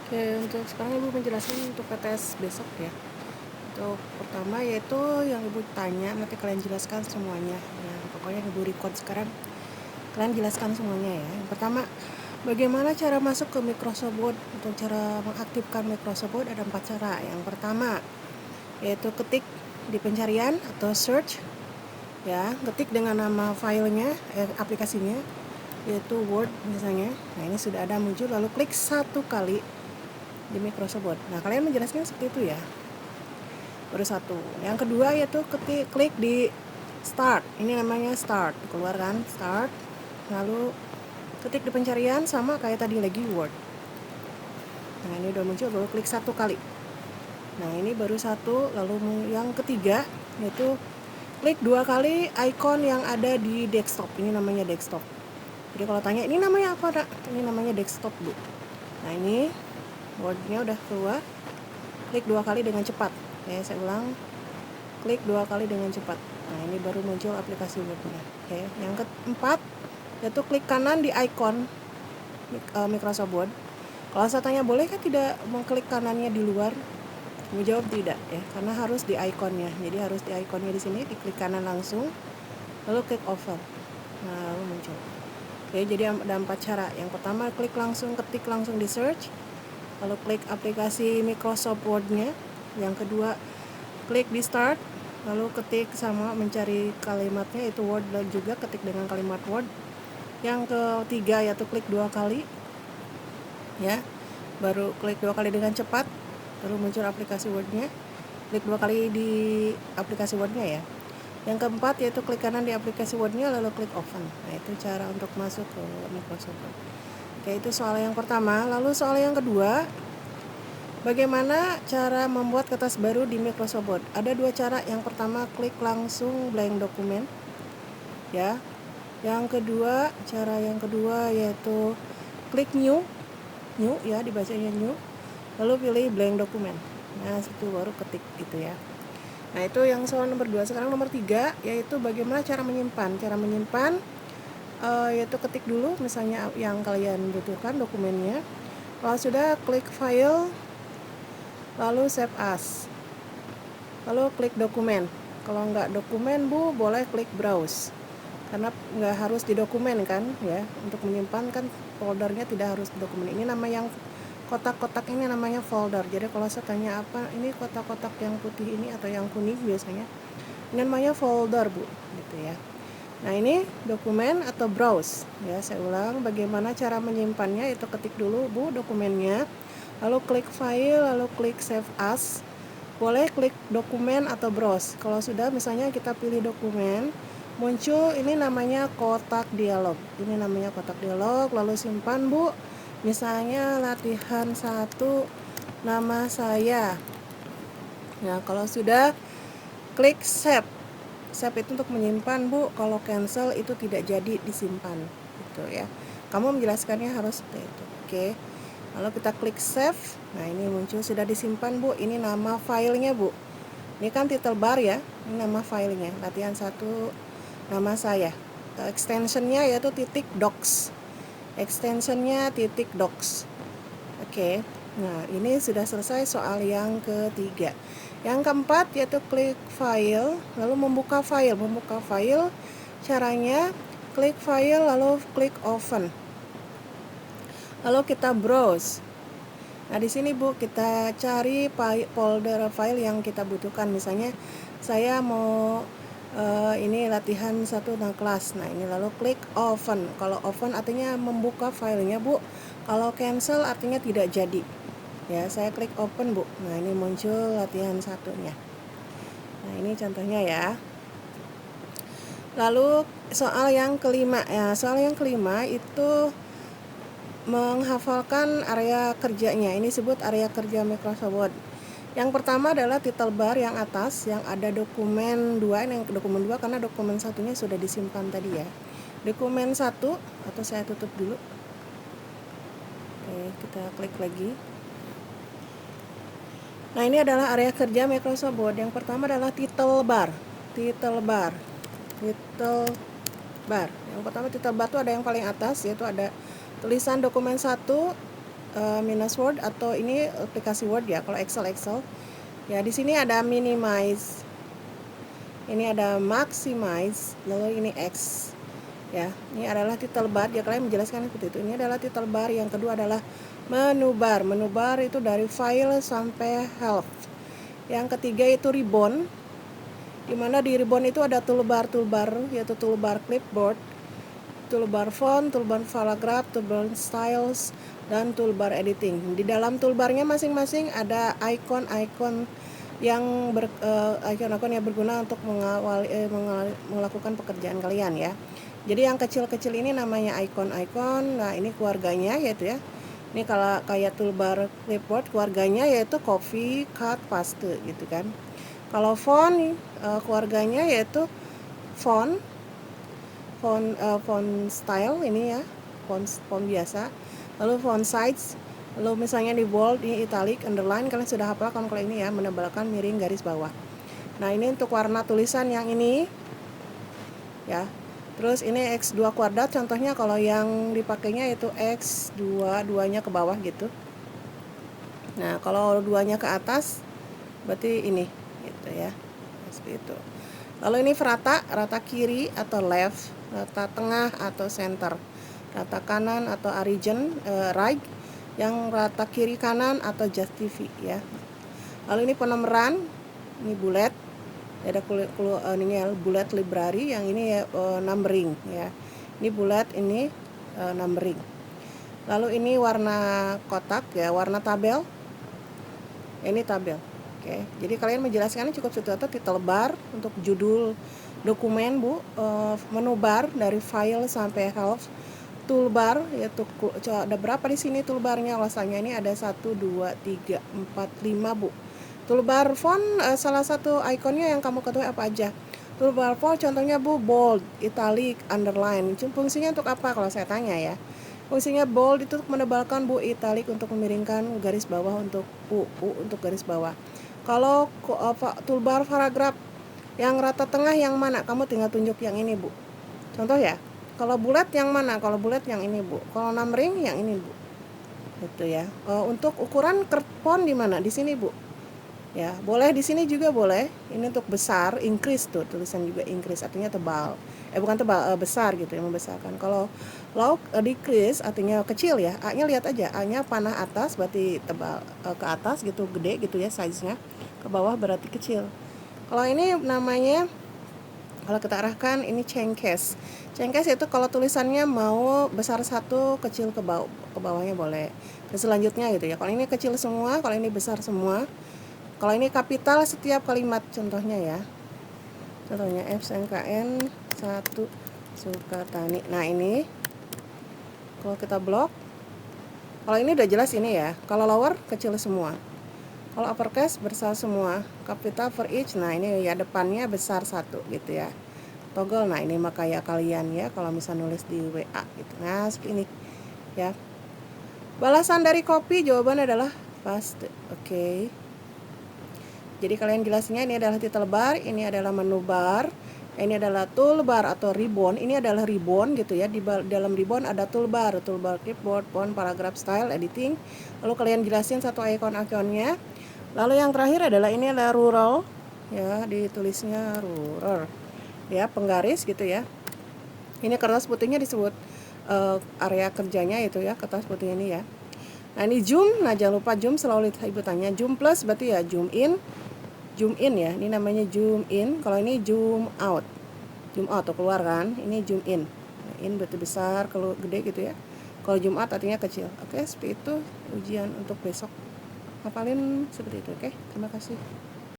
Oke, untuk sekarang Ibu menjelaskan untuk PTS besok ya. Untuk pertama yaitu yang Ibu tanya, nanti kalian jelaskan semuanya. Ya, pokoknya Ibu record sekarang, kalian jelaskan semuanya ya. Yang pertama, bagaimana cara masuk ke Microsoft Word? Untuk cara mengaktifkan Microsoft Word ada 4 cara. Yang pertama, yaitu ketik di pencarian atau search. Ya, ketik dengan nama filenya, aplikasinya, yaitu Word misalnya. Nah, ini sudah ada muncul, lalu klik satu kali di Microsoft Word. Nah, kalian menjelaskan seperti itu ya. Baru satu. Yang kedua yaitu klik di Start. Ini namanya Start. Keluar kan? Start. Lalu ketik di pencarian sama kayak tadi lagi Word. Nah, ini udah muncul, baru klik satu kali. Nah, ini baru satu. Lalu yang ketiga yaitu klik dua kali icon yang ada di desktop. Ini namanya desktop. Jadi kalau tanya ini namanya apa, Nak? Ini namanya desktop, Bu. Nah, ini Word-nya udah keluar. Klik dua kali dengan cepat. Oke, saya ulang. Klik dua kali dengan cepat. Nah, ini baru muncul aplikasi Word-nya. Oke, yang keempat yaitu klik kanan di icon Microsoft Word. Kalau saya tanya bolehkah tidak mengklik kanannya di luar? Menjawab tidak ya, karena harus di ikonnya. Jadi harus di ikonnya di sini, diklik kanan langsung, lalu klik over. Nah, lalu muncul. Oke, jadi ada 4 cara. Yang pertama klik langsung, ketik langsung di search, lalu klik aplikasi Microsoft Word-nya. Yang kedua klik di start, lalu ketik sama mencari kalimatnya itu Word, dan juga ketik dengan kalimat Word. Yang ketiga yaitu klik dua kali ya, baru klik dua kali dengan cepat, baru muncul aplikasi Word-nya. Klik dua kali di aplikasi Word-nya ya. Yang keempat yaitu klik kanan di aplikasi Word-nya, lalu klik open. Nah, itu cara untuk masuk ke Microsoft Word. Oke, itu soal yang pertama. Lalu soal yang kedua, bagaimana cara membuat kertas baru di Microsoft Word? Ada 2 cara. Yang pertama klik langsung blank dokumen ya. Cara yang kedua yaitu klik new ya, dibacanya new, lalu pilih blank dokumen. Nah, itu baru ketik gitu ya. Nah, itu yang soal nomor 2. Sekarang nomor 3 yaitu bagaimana cara menyimpan. Cara menyimpan yaitu ketik dulu misalnya yang kalian butuhkan dokumennya. Kalau sudah, klik file, lalu save as, lalu klik dokumen. Kalau nggak dokumen, Bu, boleh klik browse, karena nggak harus di dokumen kan ya. Untuk menyimpan kan foldernya tidak harus di dokumen. Ini nama yang kotak-kotak ini namanya folder. Jadi kalau saya tanya apa ini kotak-kotak yang putih ini atau yang kuning biasanya, ini namanya folder, Bu, gitu ya. Nah, ini dokumen atau browse ya. Saya ulang, bagaimana cara menyimpannya, itu ketik dulu, Bu, dokumennya, lalu klik file, lalu klik save as. Boleh klik dokumen atau browse. Kalau sudah misalnya kita pilih dokumen, muncul ini namanya kotak dialog. Ini namanya kotak dialog, lalu simpan, Bu. Misalnya latihan 1 nama saya. Nah, kalau sudah, klik save. Save itu untuk menyimpan, Bu. Kalau cancel itu tidak jadi disimpan gitu ya. Kamu menjelaskannya harus seperti itu. Oke. Lalu kita klik save. Nah, ini muncul sudah disimpan, Bu. Ini nama filenya, Bu. Ini kan title bar ya. Ini nama filenya. Latihan 1 nama saya. Extensionnya yaitu .docs. Extensionnya .docs. Oke. Nah, ini sudah selesai soal yang ketiga. Yang keempat yaitu klik file, lalu membuka file. Membuka file caranya klik file lalu klik open. Lalu kita browse. Nah, di sini, Bu, kita cari folder file yang kita butuhkan. Misalnya saya mau ini latihan 1 tentang kelas. Nah, ini lalu klik open. Kalau open artinya membuka filenya, Bu. Kalau cancel artinya tidak jadi. Ya, saya klik open, Bu. Nah, ini muncul latihan 1-nya. Nah, ini contohnya ya. Lalu soal yang kelima ya. Soal yang kelima itu menghafalkan area kerjanya. Ini disebut area kerja Microsoft Word. Yang pertama adalah title bar yang atas yang ada dokumen 2. Ini yang dokumen 2 karena dokumen satunya sudah disimpan tadi ya. Dokumen 1 atau saya tutup dulu. Oke, kita klik lagi. Nah, ini adalah area kerja Microsoft Word. Yang pertama adalah title bar. Title bar. Title bar. Yang pertama title bar itu ada yang paling atas, yaitu ada tulisan dokumen 1, minus Word atau ini aplikasi Word ya. Kalau Excel ya, di sini ada minimize, ini ada maximize, lalu ini X ya. Ini adalah title bar ya, kalian menjelaskan seperti itu. Ini adalah title bar. Yang kedua adalah menu bar itu dari file sampai help. Yang ketiga itu ribbon, dimana di ribbon itu ada toolbar yaitu toolbar clipboard, toolbar font, toolbar paragraph, toolbar styles, dan toolbar editing. Di dalam toolbarnya masing-masing ada icon-icon yang icon-icon yang berguna untuk melakukan pekerjaan kalian ya. Jadi yang kecil-kecil ini namanya icon-icon. Nah, ini keluarganya yaitu ya. Ini kalau kayak toolbar clipboard, keluarganya yaitu copy, cut, paste gitu kan. Kalau font, keluarganya yaitu font style ini ya, font biasa. Lalu font size, lalu misalnya di bold, ini italic, underline, kalian sudah hafal kan kalau ini ya, menebalkan, miring, garis bawah. Nah, ini untuk warna tulisan yang ini ya. Terus ini X2 kuadrat, contohnya kalau yang dipakainya itu X2, duanya ke bawah gitu. Nah, kalau duanya ke atas berarti ini gitu ya. Seperti itu. Lalu ini rata kiri atau left, rata tengah atau center, rata kanan atau origin, right, yang rata kiri kanan atau just TV ya. Lalu ini penomoran, ini bullet, ada ini ya, bullet library, yang ini ya numbering ya. Ini bullet, ini numbering. Lalu ini warna kotak ya, warna tabel. Ini tabel. Oke, jadi kalian menjelaskannya cukup seperti itu. Title bar untuk judul dokumen Bu, menu bar dari file sampai help, toolbar yaitu ada berapa di sini toolbarnya, alasannya ini ada 1, 2, 3, 4, 5 Bu. Toolbar font, salah satu ikonnya yang kamu ketahui apa aja. Toolbar font contohnya Bu, bold, italic, underline. Fungsinya untuk apa kalau saya tanya ya? Fungsinya bold itu untuk menebalkan Bu, italic untuk memiringkan garis bawah, untuk U untuk garis bawah. Kalau toolbar paragraph yang rata tengah yang mana? Kamu tinggal tunjuk yang ini Bu. Contoh ya. Kalau bullet yang mana? Kalau bullet yang ini Bu. Kalau numbering yang ini Bu. Gitu ya. Untuk ukuran font di mana? Di sini Bu. Ya, boleh di sini juga boleh. Ini untuk besar, increase tuh, tulisan juga increase, artinya tebal. Bukan tebal, besar gitu ya, membesarkan. Kalau low, decrease artinya kecil ya. A-nya lihat aja, A-nya panah atas berarti tebal, ke atas gitu, gede gitu ya size-nya. Ke bawah berarti kecil. Kalau ini namanya, kalau kita arahkan ini cengkes. Cengkes itu kalau tulisannya mau besar satu, kecil ke bawahnya boleh. Dan selanjutnya gitu ya. Kalau ini kecil semua, kalau ini besar semua. Kalau ini kapital setiap kalimat, contohnya ya. Contohnya FSMKN 1 Sukatani. Nah, ini kalau kita blok, kalau ini udah jelas ini ya. Kalau lower kecil semua. Kalau uppercase besar semua. Capital for each. Nah, ini ya depannya besar satu gitu ya. Toggle. Nah, ini mah kayak kalian ya kalau misal nulis di WA gitu. Nah, seperti ini ya. Balasan dari copy jawaban adalah paste. Oke. Jadi kalian jelasnya ini adalah title bar, ini adalah menu bar, ini adalah toolbar atau ribbon. Ini adalah ribbon gitu ya. Di dalam ribbon ada toolbar clipboard, font, paragraph, style, editing. Lalu kalian jelasin satu icon-iconnya. Lalu yang terakhir adalah ini adalah rural ya, ditulisnya rural ya, penggaris gitu ya. Ini kertas putihnya disebut area kerjanya itu ya, kertas putih ini ya. Nah, ini zoom. Nah, jangan lupa zoom, selalu ibu tanya. Zoom plus berarti ya zoom in ya, ini namanya zoom in. Kalau ini zoom out tuh keluar kan, ini zoom in. Nah, in berarti besar, kalau gede gitu ya. Kalau zoom out artinya kecil. Oke, seperti itu ujian untuk besok. Hafalin seperti itu. Oke, terima kasih.